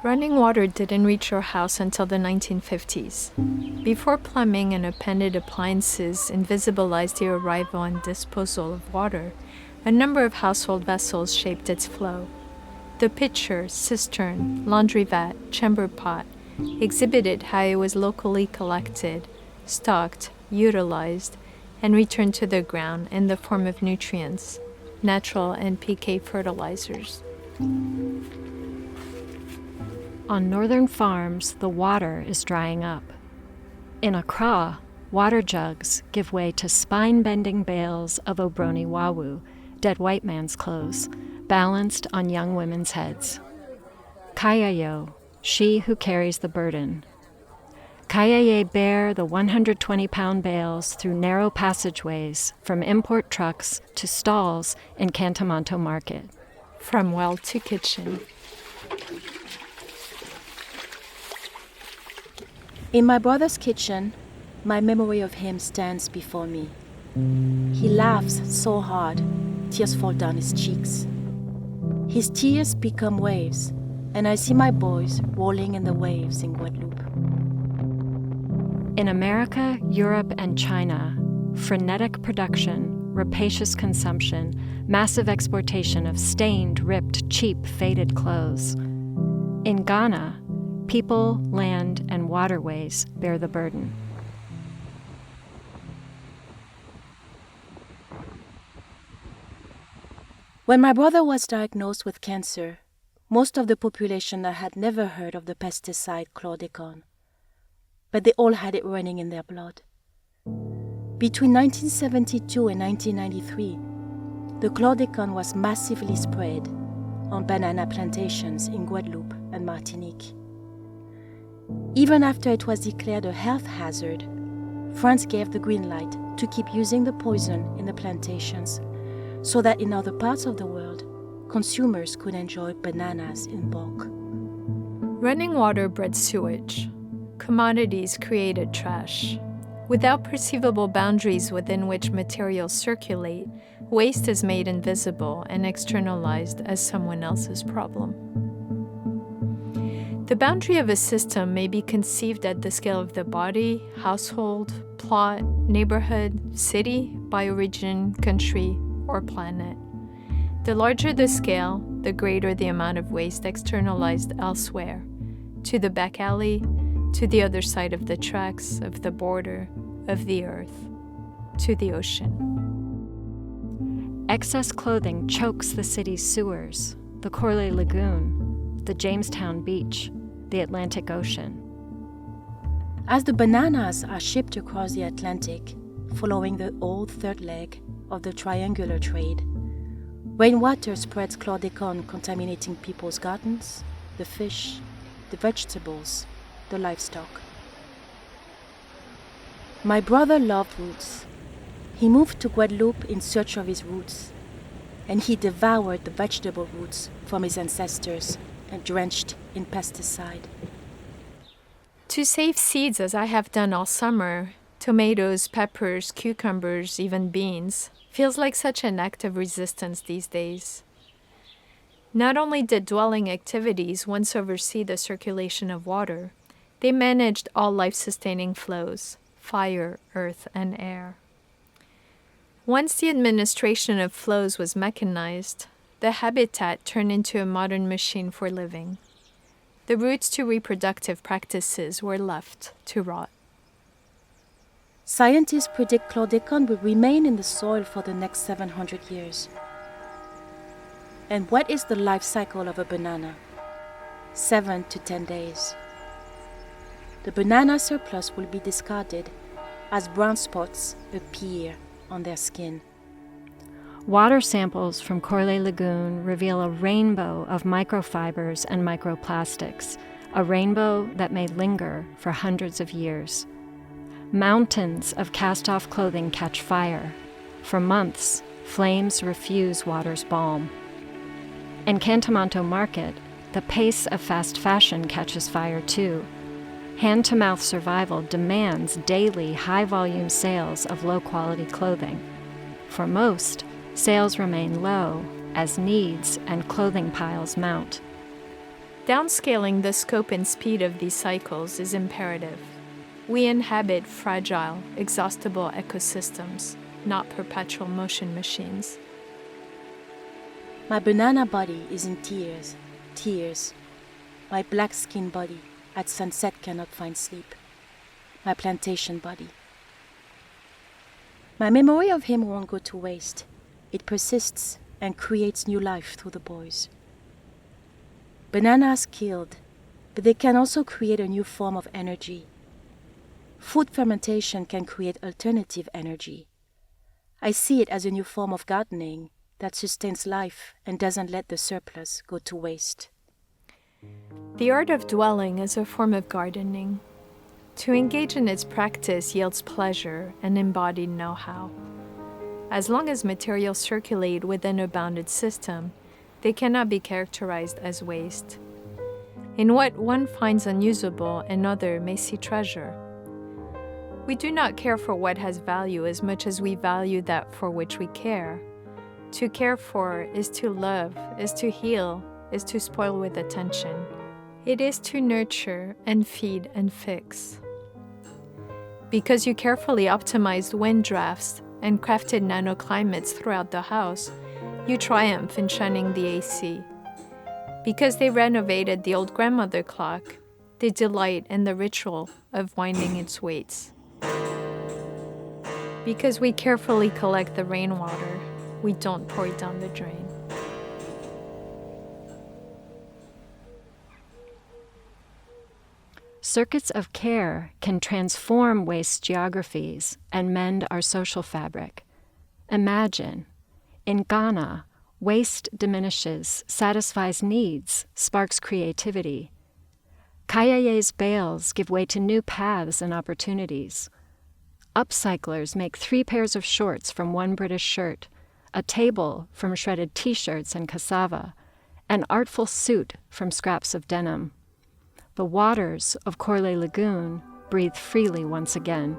Running water didn't reach our house until the 1950s. Before plumbing and appended appliances invisibilized the arrival and disposal of water, a number of household vessels shaped its flow. The pitcher, cistern, laundry vat, chamber pot exhibited how it was locally collected, stocked, utilized, and returned to the ground in the form of nutrients, natural NPK fertilizers. On northern farms, the water is drying up. In Accra, water jugs give way to spine-bending bales of obroni wawu, dead white man's clothes, balanced on young women's heads. Kayayo, she who carries the burden. Kayaye bear the 120-pound bales through narrow passageways from import trucks to stalls in Cantonmanto Market. From well to kitchen. In my brother's kitchen, my memory of him stands before me. He laughs so hard, tears fall down his cheeks. His tears become waves, and I see my boys rolling in the waves in Guadeloupe. In America, Europe, and China, frenetic production, rapacious consumption, massive exportation of stained, ripped, cheap, faded clothes. In Ghana, people, land, and waterways bear the burden. When my brother was diagnosed with cancer, most of the population had never heard of the pesticide chlordecone, but they all had it running in their blood. Between 1972 and 1993, the chlordecone was massively spread on banana plantations in Guadeloupe and Martinique. Even after it was declared a health hazard, France gave the green light to keep using the poison in the plantations so that in other parts of the world, consumers could enjoy bananas in bulk. Running water bred sewage. Commodities created trash. Without perceivable boundaries within which materials circulate, waste is made invisible and externalized as someone else's problem. The boundary of a system may be conceived at the scale of the body, household, plot, neighborhood, city, bioregion, country, or planet. The larger the scale, the greater the amount of waste externalized elsewhere, to the back alley, to the other side of the tracks, of the border, of the earth, to the ocean. Excess clothing chokes the city's sewers, the Corley Lagoon, the Jamestown Beach, the Atlantic Ocean. As the bananas are shipped across the Atlantic, following the old third leg of the triangular trade, rainwater spreads chlordecone, contaminating people's gardens, the fish, the vegetables, the livestock. My brother loved roots. He moved to Guadeloupe in search of his roots, and he devoured the vegetable roots from his ancestors and drenched in pesticide. To save seeds as I have done all summer, tomatoes, peppers, cucumbers, even beans, feels like such an act of resistance these days. Not only did dwelling activities once oversee the circulation of water, they managed all life-sustaining flows, fire, earth, and air. Once the administration of flows was mechanized, the habitat turned into a modern machine for living. The roots to reproductive practices were left to rot. Scientists predict chlordecone will remain in the soil for the next 700 years. And what is the life cycle of a banana? 7 to 10 days. The banana surplus will be discarded as brown spots appear on their skin. Water samples from Corley Lagoon reveal a rainbow of microfibers and microplastics, a rainbow that may linger for hundreds of years. Mountains of cast-off clothing catch fire. For months, flames refuse water's balm. In Cantonmanto Market, the pace of fast fashion catches fire too. Hand-to-mouth survival demands daily high-volume sales of low-quality clothing. For most, sales remain low as needs and clothing piles mount. Downscaling the scope and speed of these cycles is imperative. We inhabit fragile, exhaustible ecosystems, not perpetual motion machines. My banana body is in tears, tears. My black skin body at sunset cannot find sleep. My plantation body. My memory of him won't go to waste. It persists and creates new life through the boys. Bananas killed, but they can also create a new form of energy. Food fermentation can create alternative energy. I see it as a new form of gardening that sustains life and doesn't let the surplus go to waste. The art of dwelling is a form of gardening. To engage in its practice yields pleasure and embodied know-how. As long as materials circulate within a bounded system, they cannot be characterized as waste. In what one finds unusable, another may see treasure. We do not care for what has value as much as we value that for which we care. To care for is to love, is to heal, is to spoil with attention. It is to nurture and feed and fix. Because you carefully optimized wind drafts and crafted nanoclimates throughout the house, you triumph in shunning the AC. Because they renovated the old grandmother clock, they delight in the ritual of winding its weights. Because we carefully collect the rainwater, we don't pour it down the drain. Circuits of care can transform waste geographies and mend our social fabric. Imagine, in Ghana, waste diminishes, satisfies needs, sparks creativity. Kayaye's bales give way to new paths and opportunities. Upcyclers make 3 pairs of shorts from 1 British shirt, a table from shredded t-shirts and cassava, an artful suit from scraps of denim. The waters of Corlay Lagoon breathe freely once again.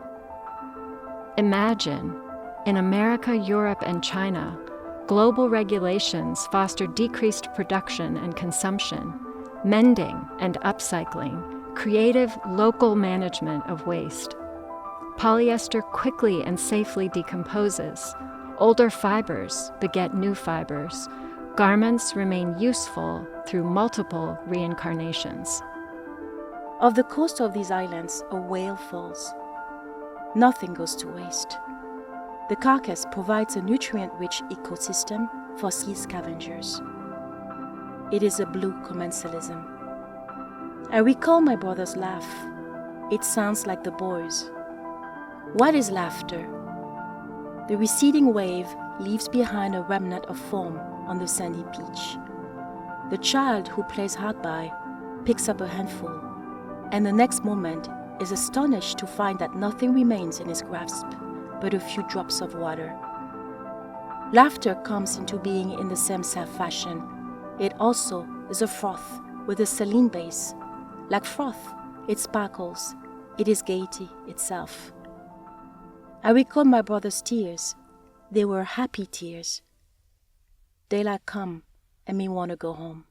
Imagine, in America, Europe, and China, global regulations foster decreased production and consumption, mending and upcycling, creative local management of waste. Polyester quickly and safely decomposes. Older fibers beget new fibers. Garments remain useful through multiple reincarnations. Off the coast of these islands, a whale falls. Nothing goes to waste. The carcass provides a nutrient-rich ecosystem for sea scavengers. It is a blue commensalism. I recall my brother's laugh. It sounds like the boys. What is laughter? The receding wave leaves behind a remnant of foam on the sandy beach. The child who plays hard by picks up a handful, and the next moment is astonished to find that nothing remains in his grasp but a few drops of water. Laughter comes into being in the same sad fashion. It also is a froth with a saline base. Like froth, it sparkles. It is gaiety itself. I recall my brother's tears. They were happy tears. Daylight come and me want to go home.